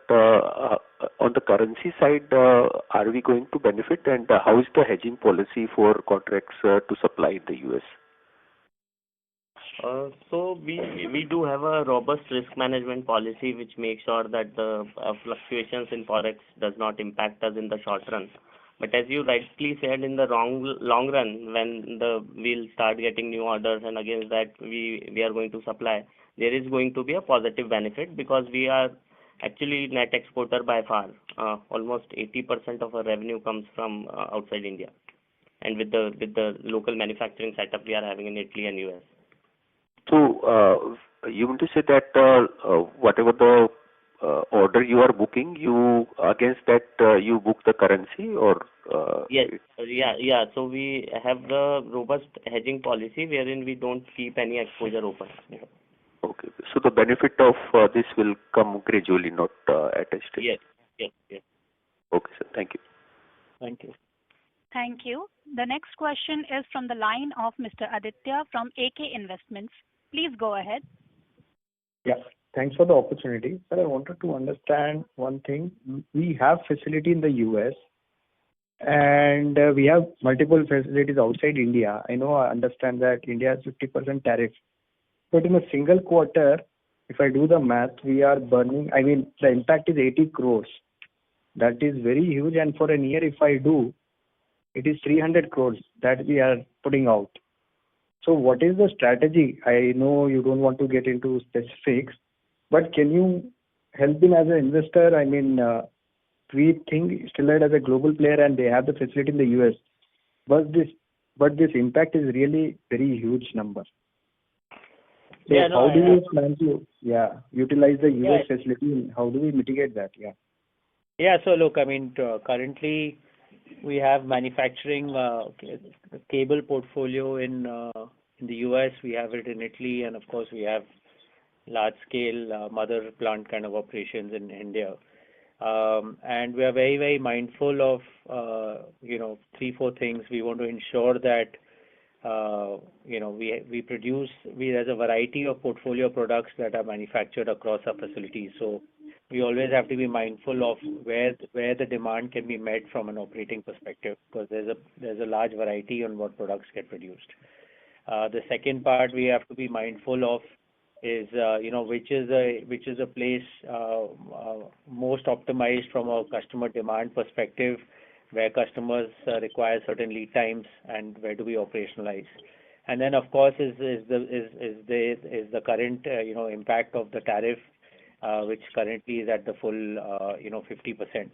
on the currency side, are we going to benefit, and how is the hedging policy for contracts to supply in the US? So we do have a robust risk management policy which makes sure that the fluctuations in forex does not impact us in the short run. But as you rightly said, in the long run, when we'll start getting new orders and against that we are going to supply, there is going to be a positive benefit because we are actually net exporter by far. Almost 80% of our revenue comes from outside India, and with the local manufacturing setup we are having in Italy and US. So you want to say that whatever the order you are booking, you against that you book the currency, or Yes. Yeah. So we have the robust hedging policy wherein we don't keep any exposure open. Yeah. Okay. So the benefit of this will come gradually, not at a stage. Yes. Okay, sir. Thank you. Thank you. Thank you. The next question is from the line of Mr. Aditya from AK Investments. Please go ahead. Yeah. Thanks for the opportunity. Sir, I wanted to understand one thing. We have facility in the US and we have multiple facilities outside India. I understand that India has 50% tariff. But in a single quarter, if I do the math, we are burning, the impact is 80 crores. That is very huge. And for a year, if I do, it is 300 crores that we are putting out. So what is the strategy? I know you don't want to get into specifics, but can you help me as an investor? We think Sterlite as a global player and they have the facility in the US. But this impact is really very huge number. So how do you plan to utilize the US facility? How do we mitigate that? Yeah. Yeah, so look, I mean, currently we have manufacturing cable portfolio in the US, we have it in Italy, and of course we have large scale mother plant kind of operations in India. And we are very, very mindful of, three, four things. We want to ensure that, there's a variety of portfolio products that are manufactured across our facilities. So we always have to be mindful of where the demand can be met from an operating perspective, because there's a large variety on what products get produced. The second part we have to be mindful of is which is a place most optimized from a customer demand perspective, where customers require certain lead times, and where do we operationalize. And then of course is the current impact of the tariff, which currently is at the full 50%.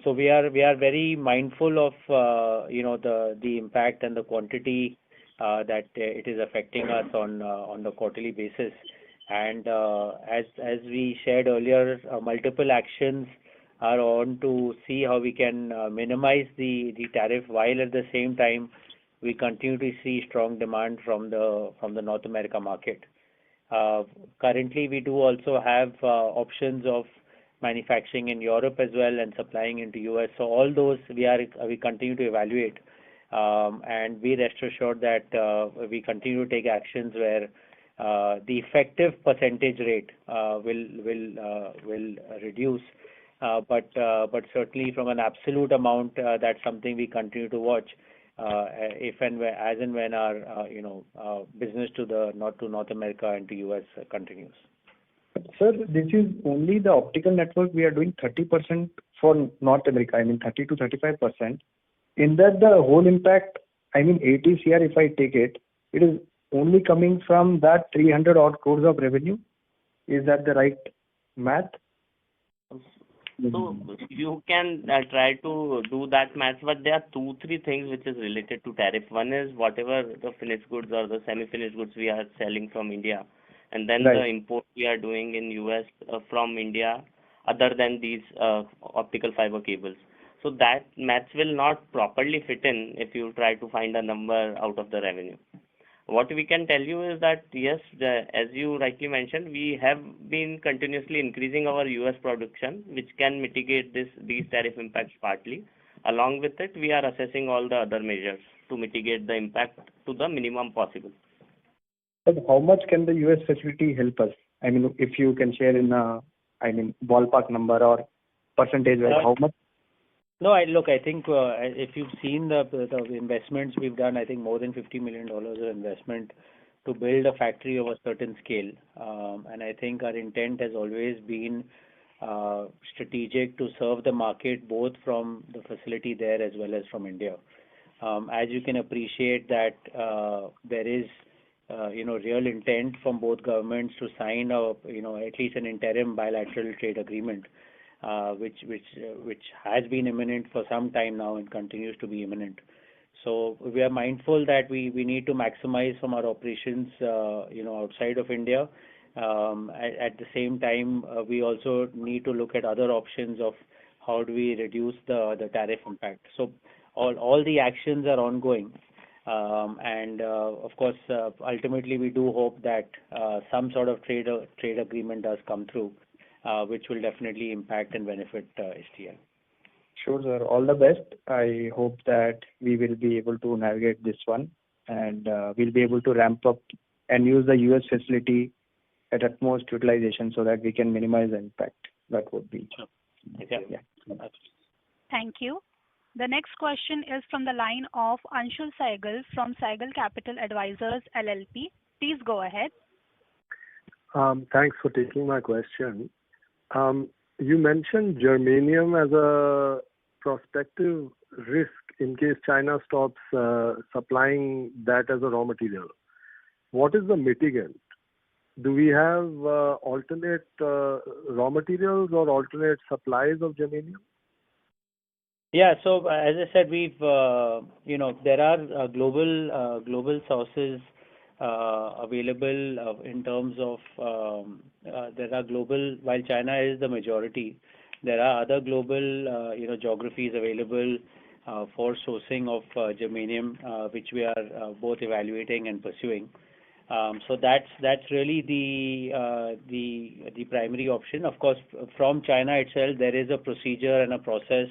So we are very mindful of the impact and the quantity that it is affecting us on the quarterly basis. And as we shared earlier, multiple actions are on to see how we can minimize the tariff, while at the same time we continue to see strong demand from the North America market. Currently, we do also have options of manufacturing in Europe as well and supplying into US. So all those we continue to evaluate, and be rest assured that we continue to take actions where the effective percentage rate will reduce. But certainly from an absolute amount, that's something we continue to watch, if and where, as and when our business to North America and to US continues. Sir, this is only the optical network. We are doing 30% for North America. I mean 30 to 35%. In that, the whole impact, I mean 80 CR, if I take it, it is only coming from that 300 odd crores of revenue. Is that the right math? So you can try to do that math, but there are 2-3 things which is related to tariff. One is whatever the finished goods or the semi-finished goods we are selling from India, and then the import we are doing in US from India, other than these optical fiber cables. So that math will not properly fit in if you try to find a number out of the revenue. What we can tell you is that yes, as you rightly mentioned, we have been continuously increasing our US production, which can mitigate these tariff impacts partly. Along with it, we are assessing all the other measures to mitigate the impact to the minimum possible. But how much can the US facility help us? I mean, if you can share in ballpark number or percentage, how much? No, I think if you've seen the investments we've done, I think more than $50 million of investment to build a factory of a certain scale. And I think our intent has always been strategic to serve the market both from the facility there as well as from India. As you can appreciate that there is real intent from both governments to sign at least an interim bilateral trade agreement, which has been imminent for some time now and continues to be imminent. So we are mindful that we need to maximize from our operations outside of India. At the same time, we also need to look at other options of how do we reduce the tariff impact. So all the actions are ongoing. And of course, ultimately we do hope that some sort of trade agreement does come through, which will definitely impact and benefit STL. Sure, sir. All the best. I hope that we will be able to navigate this one, and we'll be able to ramp up and use the US facility at utmost utilization so that we can minimize the impact. That would be. Sure. Yeah. Thank you. The next question is from the line of Anshul Saigal from Saigal Capital Advisors LLP. Please go ahead. Thanks for taking my question. You mentioned germanium as a prospective risk in case China stops supplying that as a raw material. What is the mitigant? Do we have alternate raw materials or alternate supplies of germanium? Yeah, so as I said, we've there are global sources available in terms of there are global, while China is the majority, There are other global, geographies available for sourcing of germanium, which we are both evaluating and pursuing. So that's really the primary option. Of course, from China itself, there is a procedure and a process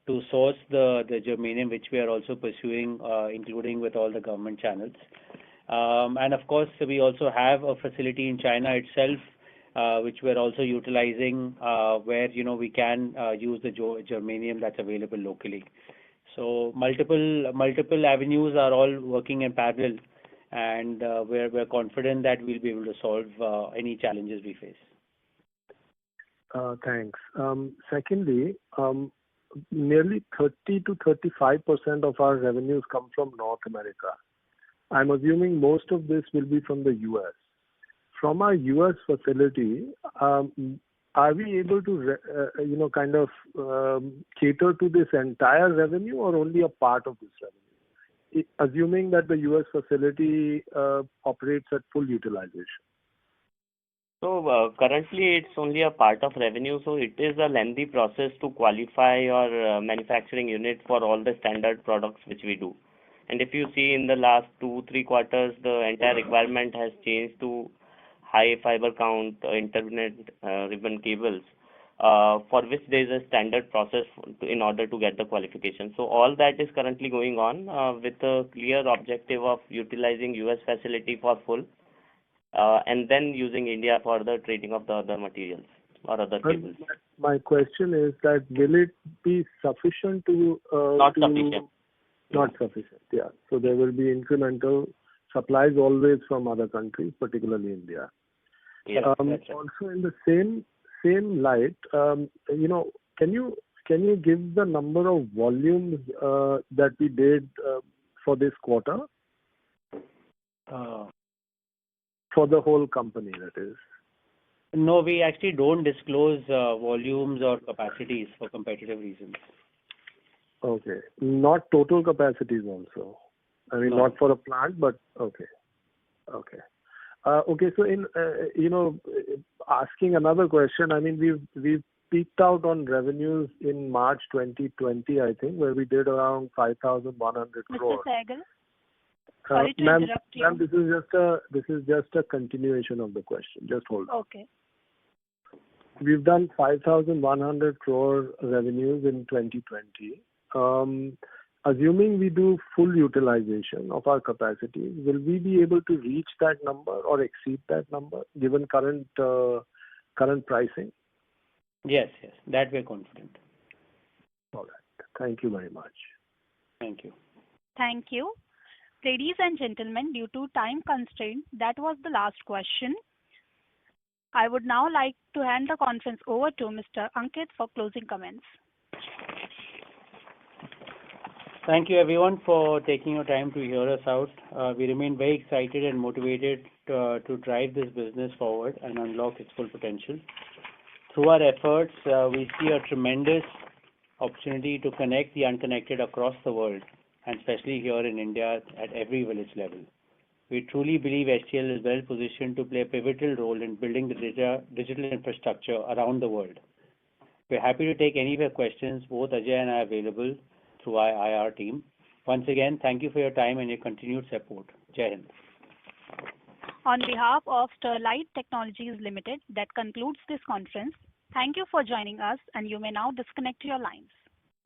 to source the germanium, which we are also pursuing, including with all the government channels. And of course, we also have a facility in China itself, which we are also utilizing, where we can use the germanium that's available locally. So multiple avenues are all working in parallel, and we're confident that we'll be able to solve any challenges we face. Thanks. Secondly, nearly 30 to 35% of our revenues come from North America. I'm assuming most of this will be from the US. From our US facility, are we able to, cater to this entire revenue or only a part of this revenue? Assuming that the US facility operates at full utilization. So currently it's only a part of revenue, so it is a lengthy process to qualify your manufacturing unit for all the standard products which we do. And if you see in the last 2-3 quarters, the entire requirement has changed to high fiber count internet ribbon cables, for which there is a standard process in order to get the qualification. So all that is currently going on with a clear objective of utilizing US facility for full, and then using India for the trading of the other materials or other cables. My question is that will it be sufficient to... Not sufficient. Not sufficient, yeah. So there will be incremental supplies always from other countries, particularly India. Yes, also in the same light, can you give the number of volumes that we did for this quarter? For the whole company, that is. No, we actually don't disclose volumes or capacities for competitive reasons. Okay. Not total capacities also. I mean, No. Not for a plant, but okay. Okay. So in asking another question, I mean we've peaked out on revenues in March 2020, I think, where we did around 5,100 crores. Mr. Sehgal, sorry to interrupt you. Ma'am, this is just a continuation of the question. Just hold on. Okay. We've done 5,100 crore revenues in 2020. Assuming we do full utilization of our capacity, will we be able to reach that number or exceed that number given current pricing? Yes, that we're confident. All right. Thank you very much. Thank you. Thank you. Ladies and gentlemen, due to time constraint, that was the last question. I would now like to hand the conference over to Mr. Ankit for closing comments. Thank you everyone for taking your time to hear us out. We remain very excited and motivated to drive this business forward and unlock its full potential. Through our efforts, we see a tremendous opportunity to connect the unconnected across the world, and especially here in India at every village level. We truly believe STL is well positioned to play a pivotal role in building the digital infrastructure around the world. We're happy to take any of your questions. Both Ajay and I are available through our IR team. Once again, thank you for your time and your continued support. Jai Hind. On behalf of Sterlite Technologies Limited, that concludes this conference. Thank you for joining us, and you may now disconnect your lines.